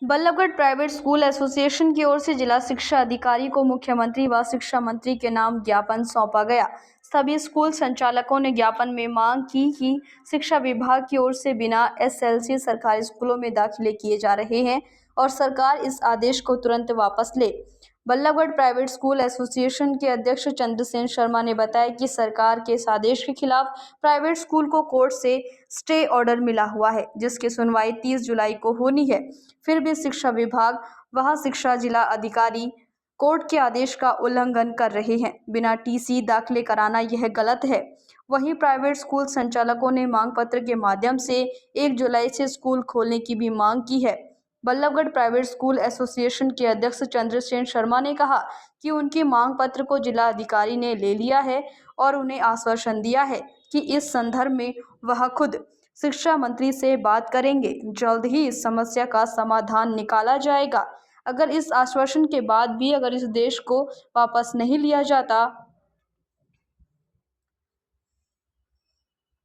Ballabhgarh private school association की ओर से जिला शिक्षा अधिकारी को मुख्यमंत्री व शिक्षा मंत्री के नाम ज्ञापन सौंपा गया। सभी स्कूल संचालकों ने ज्ञापन में मांग की कि शिक्षा विभाग की ओर से बिना एसएलसी सरकारी स्कूलों में दाखिले किए जा रहे हैं और सरकार इस आदेश को तुरंत वापस ले। बल्लभगढ़ प्राइवेट स्कूल एसोसिएशन के अध्यक्ष चंद्रसेन शर्मा ने बताया कि सरकार के इस आदेश के खिलाफ प्राइवेट स्कूल को कोर्ट से स्टे ऑर्डर मिला हुआ है, जिसकी सुनवाई 30 जुलाई को होनी है। फिर भी शिक्षा विभाग वह शिक्षा जिला अधिकारी कोर्ट के आदेश का उल्लंघन कर रहे हैं। बिना टीसी दाखिले कराना यह गलत है। वहीं प्राइवेट स्कूल संचालकों ने मांग पत्र के माध्यम से 1 जुलाई से स्कूल खोलने की भी मांग की है। बल्लभगढ़ प्राइवेट स्कूल एसोसिएशन के अध्यक्ष चंद्रसेन शर्मा ने कहा कि उनकी मांग पत्र को जिला अधिकारी ने ले लिया है और उन्हें आश्वासन दिया है कि इस संदर्भ में वह खुद शिक्षा मंत्री से बात करेंगे। जल्द ही इस समस्या का समाधान निकाला जाएगा। अगर इस आश्वासन के बाद भी अगर इस देश को वापस नहीं लिया जाता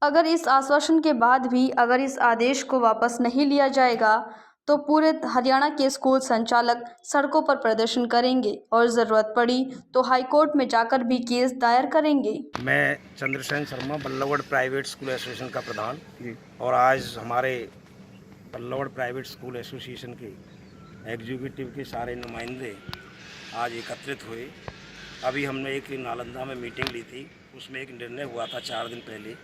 अगर इस आश्वासन के बाद भी अगर इस आदेश को वापस नहीं लिया जाएगा तो पूरे हरियाणा के स्कूल संचालक सड़कों पर प्रदर्शन करेंगे और ज़रूरत पड़ी तो हाईकोर्ट में जाकर भी केस दायर करेंगे। मैं Chandrasen Sharma, Ballabhgarh private school association का प्रधान, और आज हमारे बल्लभगढ़ प्राइवेट स्कूल एसोसिएशन के एग्जीक्यूटिव के सारे नुमाइंदे आज एकत्रित हुए। अभी हमने एक नालंदा में मीटिंग ली थी, उसमें एक निर्णय हुआ था 4 दिन पहले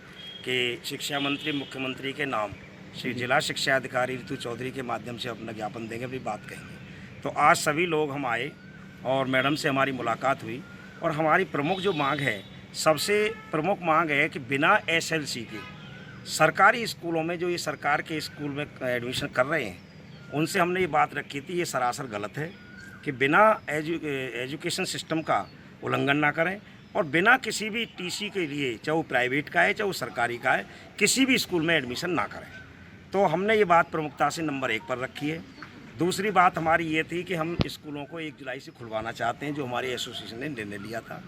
कि शिक्षा मंत्री मुख्यमंत्री के नाम श्री जिला शिक्षा अधिकारी ऋतु चौधरी के माध्यम से अपना ज्ञापन देंगे, अपनी बात कहेंगे। तो आज सभी लोग हम आए और मैडम से हमारी मुलाकात हुई और हमारी प्रमुख जो मांग है, सबसे प्रमुख मांग है कि बिना एसएलसी के सरकारी स्कूलों में जो ये सरकार के स्कूल में एडमिशन कर रहे हैं, उनसे हमने ये बात रखी थी, ये सरासर गलत है कि बिना एजुकेशन सिस्टम का उल्लंघन ना करें और बिना किसी भी टीसी के लिए, चाहे वो प्राइवेट का है चाहे वो सरकारी का है, किसी भी स्कूल में एडमिशन ना करें। तो हमने ये बात प्रमुखता से नंबर 1 पर रखी है। दूसरी बात हमारी ये थी कि हम स्कूलों को 1 जुलाई से खुलवाना चाहते हैं, जो हमारी एसोसिएशन ने निर्णय लिया था।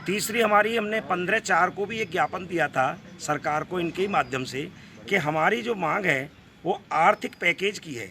तीसरी हमारी, हमने 15/4 को भी एक ज्ञापन दिया था सरकार को इनके माध्यम से कि हमारी जो मांग है वो आर्थिक पैकेज की है।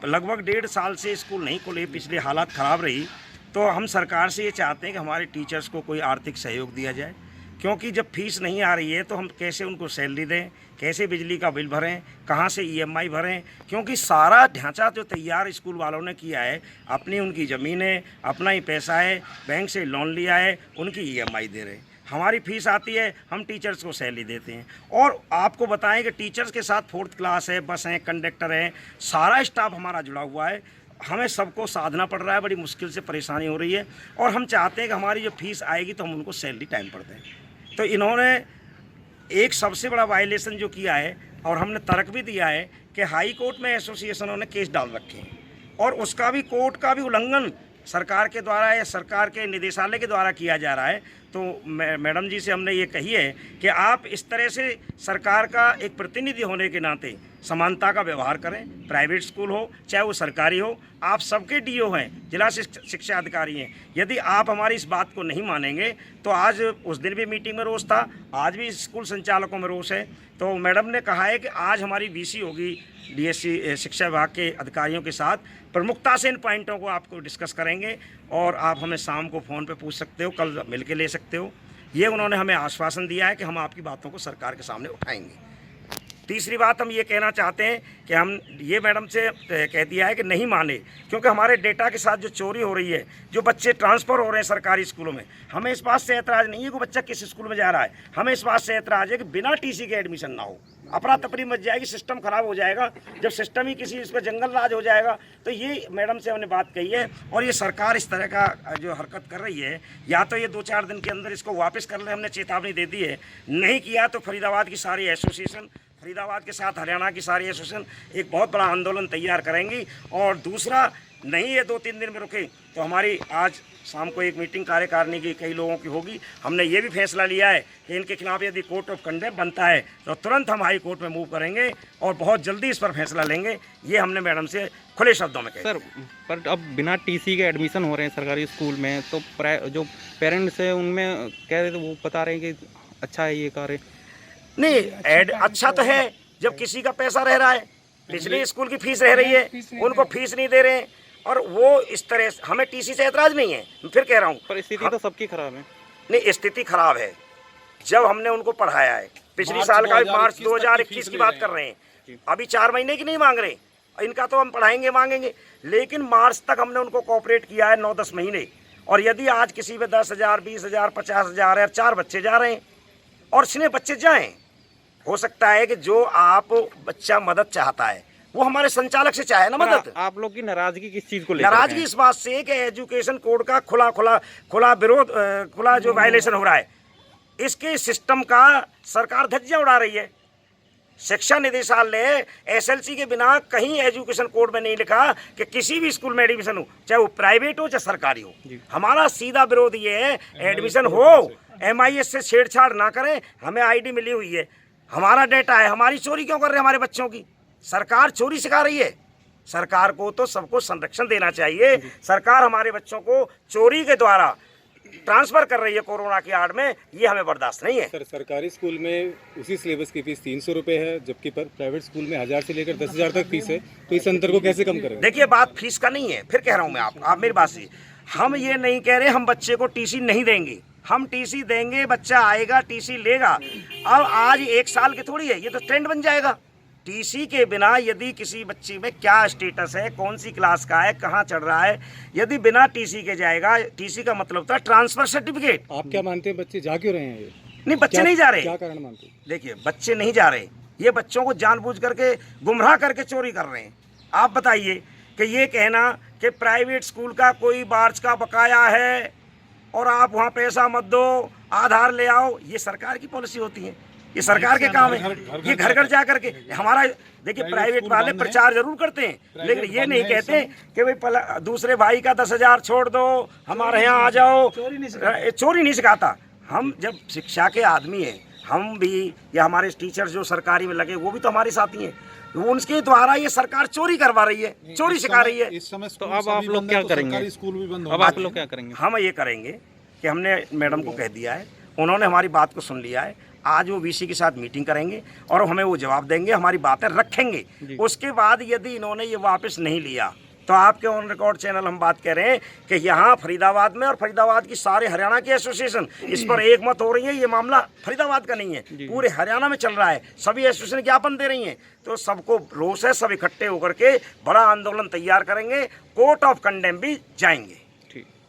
लगभग 1.5 साल से स्कूल नहीं खुले, पिछले हालात ख़राब रही, तो हम सरकार से ये चाहते हैं कि हमारे टीचर्स को कोई आर्थिक सहयोग दिया जाए, क्योंकि जब फीस नहीं आ रही है तो हम कैसे उनको सैलरी दें, कैसे बिजली का बिल भरें, कहाँ से ईएमआई भरें, क्योंकि सारा ढांचा जो तैयार स्कूल वालों ने किया है, अपनी उनकी ज़मीनें, अपना ही पैसा है, बैंक से लोन लिया है, उनकी ईएमआई दे रहे हैं। हमारी फ़ीस आती है, हम टीचर्स को सैलरी देते हैं। और आपको बताएं कि टीचर्स के साथ 4th क्लास है, बस हैं, कंडक्टर हैं, सारा स्टाफ हमारा जुड़ा हुआ है। हमें सबको साधना पड़ रहा है, बड़ी मुश्किल से परेशानी हो रही है और हम चाहते हैं कि हमारी जो फीस आएगी तो हम उनको सैलरी टाइम पर दें। तो इन्होंने एक सबसे बड़ा वायलेशन जो किया है, और हमने तर्क भी दिया है कि हाई कोर्ट में एसोसिएशनों ने केस डाल रखे हैं और उसका भी, कोर्ट का भी उल्लंघन सरकार के द्वारा या सरकार के निदेशालय के द्वारा किया जा रहा है। तो मैडम जी से हमने ये कही है कि आप इस तरह से सरकार का एक प्रतिनिधि होने के नाते समानता का व्यवहार करें। प्राइवेट स्कूल हो चाहे वो सरकारी हो, आप सबके डीओ हैं, जिला शिक्षा अधिकारी हैं। यदि आप हमारी इस बात को नहीं मानेंगे तो आज, उस दिन भी मीटिंग में रोष था, आज भी स्कूल संचालकों में रोष है। तो मैडम ने कहा है कि आज हमारी बीसी होगी डीएससी शिक्षा विभाग के अधिकारियों के साथ, प्रमुखता से इन पॉइंटों को आपको डिस्कस करेंगे और आप हमें शाम को फ़ोन पे पूछ सकते हो, कल मिल के ले सकते हो। ये उन्होंने हमें आश्वासन दिया है कि हम आपकी बातों को सरकार के सामने उठाएंगे। तीसरी बात हम ये कहना चाहते हैं कि हम ये मैडम से कह दिया है कि नहीं माने, क्योंकि हमारे डेटा के साथ जो चोरी हो रही है, जो बच्चे ट्रांसफ़र हो रहे हैं सरकारी स्कूलों में, हमें इस बात से ऐतराज़ नहीं है कि बच्चा किस स्कूल में जा रहा है, हमें इस बात से ऐतराज़ है कि बिना टीसी के एडमिशन ना हो। अफरा तफरी मच जाएगी, सिस्टम ख़राब हो जाएगा। जब सिस्टम ही किसी इस पर जंगल राज हो जाएगा, तो ये मैडम से हमने बात कही है। और ये सरकार इस तरह का जो हरकत कर रही है, या तो ये 2-4 दिन के अंदर इसको वापस कर ले, हमने चेतावनी दे दी है। नहीं किया तो फरीदाबाद की सारी एसोसिएशन, फरीदाबाद के साथ हरियाणा की सारी एसोसिएशन एक बहुत बड़ा आंदोलन तैयार करेंगी। और दूसरा, नहीं ये 2-3 दिन में रुके तो हमारी आज शाम को एक मीटिंग कार्यकारिणी की कई लोगों की होगी। हमने ये भी फैसला लिया है कि इनके खिलाफ यदि कोर्ट ऑफ कंडेम बनता है तो तुरंत हम हाई कोर्ट में मूव करेंगे और बहुत जल्दी इस पर फैसला लेंगे। ये हमने मैडम से खुले शब्दों में कहा। सर, पर अब बिना टीसी के एडमिशन हो रहे हैं सरकारी स्कूल में, तो जो पेरेंट्स हैं उनमें कह रहे थे, वो बता रहे हैं कि अच्छा है ये कार्य। नहीं, अच्छा तो है जब किसी का पैसा रह रहा है, पिछले स्कूल की फीस रह रही है, उनको फीस नहीं दे रहे हैं। और वो इस तरह से, हमें टीसी से एतराज नहीं है, मैं फिर कह रहा हूँ। पर स्थिति तो सबकी खराब है। नहीं, स्थिति खराब है। जब हमने उनको पढ़ाया है, पिछली साल का मार्च 2021 की बात कर रहे हैं, अभी 4 महीने की नहीं मांग रहे, इनका तो हम पढ़ाएंगे मांगेंगे, लेकिन मार्च तक हमने उनको कोऑपरेट किया है 9-10 महीने। और यदि आज किसी में 10,000, 20,000, 50,000 है, 4 बच्चे जा रहे हैं और इसने बच्चे जाएं, हो सकता है कि जो आप बच्चा मदद चाहता है वो हमारे संचालक से चाहे ना मदद। आप लोग की नाराजगी किस चीज को लेकर? नाराजगी इस बात से कि एजुकेशन कोड का खुला विरोध, खुला जो वायलेशन हो रहा है, इसके सिस्टम का सरकार धज्जियां उड़ा रही है। शिक्षा निदेशालय एसएलसी के बिना कहीं एजुकेशन कोड में नहीं लिखा कि किसी भी स्कूल में एडमिशन हो, चाहे वो प्राइवेट हो चाहे सरकारी हो। हमारा सीधा विरोध ये है, एडमिशन हो, एमआईएस से छेड़छाड़ ना करें। हमें आईडी मिली हुई है, हमारा डेटा है, हमारी चोरी क्यों कर रहे हैं हमारे बच्चों की? सरकार चोरी सिखा रही है। सरकार को तो सबको संरक्षण देना चाहिए। सरकार हमारे बच्चों को चोरी के द्वारा ट्रांसफर कर रही है कोरोना की आड़ में, ये हमें बर्दाश्त नहीं है। सर, सरकारी स्कूल में उसी सिलेबस की फीस 300 रुपये है, जबकि प्राइवेट स्कूल में 1000 से लेकर 10,000 तक फीस है, तो इस अंतर को कैसे कम करें? देखिए, बात फीस का नहीं है, फिर कह रहा हूँ मैं आप मेरी बात से, हम ये नहीं कह रहे हम बच्चे को टीसी नहीं देंगे, हम टीसी देंगे, बच्चा आएगा टीसी लेगा। अब आज 1 साल की थोड़ी है, ये तो ट्रेंड बन जाएगा। टीसी के बिना यदि किसी बच्चे में क्या स्टेटस है, कौन सी क्लास का है, कहाँ चढ़ रहा है, यदि बिना टीसी के जाएगा, टीसी का मतलब था ट्रांसफर सर्टिफिकेट। आप क्या मानते हैं, बच्चे जा क्यों रहे हैं? ये नहीं, बच्चे नहीं जा रहे। क्या कारण मानते हैं? देखिए, बच्चे नहीं जा रहे, ये बच्चों को जानबूझ करके गुमराह करके चोरी कर रहे हैं। आप बताइए कि ये कहना कि प्राइवेट स्कूल का कोई मार्च का बकाया है और आप वहाँ पैसा मत दो, आधार ले आओ, ये सरकार की पॉलिसी होती है, ये सरकार के काम है। ये घर घर जा करके हमारा, देखिए, प्राइवेट वाले प्रचार जरूर करते हैं, लेकिन ये नहीं कहते कि भाई दूसरे भाई का 10,000 छोड़ दो, हमारे यहाँ आ जाओ। चोरी नहीं सिखाता। हम जब शिक्षा के आदमी हैं, हम भी या हमारे टीचर जो सरकारी में लगे वो भी तो हमारे साथी हैं, उनके द्वारा ये सरकार चोरी करवा रही है, चोरी सिखा रही है। तो अब आप लोग क्या करेंगे? अब आप लोग क्या करेंगे? हम ये करेंगे कि हमने मैडम को कह दिया है, उन्होंने हमारी बात को सुन लिया है। आज वो वीसी के साथ मीटिंग करेंगे और हमें वो जवाब देंगे, हमारी बातें रखेंगे। उसके बाद यदि इन्होंने ये वापस नहीं लिया तो आपके ऑन रिकॉर्ड चैनल हम बात कह रहे हैं कि यहाँ फरीदाबाद में और फरीदाबाद की सारे हरियाणा की एसोसिएशन इस पर एक मत हो रही है। ये मामला फरीदाबाद का नहीं है, पूरे हरियाणा में चल रहा है, सभी एसोसिएशन ज्ञापन दे रही हैं। तो सबको रोष है, सब इकट्ठे होकर के बड़ा आंदोलन तैयार करेंगे, कोर्ट ऑफ कंडेम भी जाएंगे।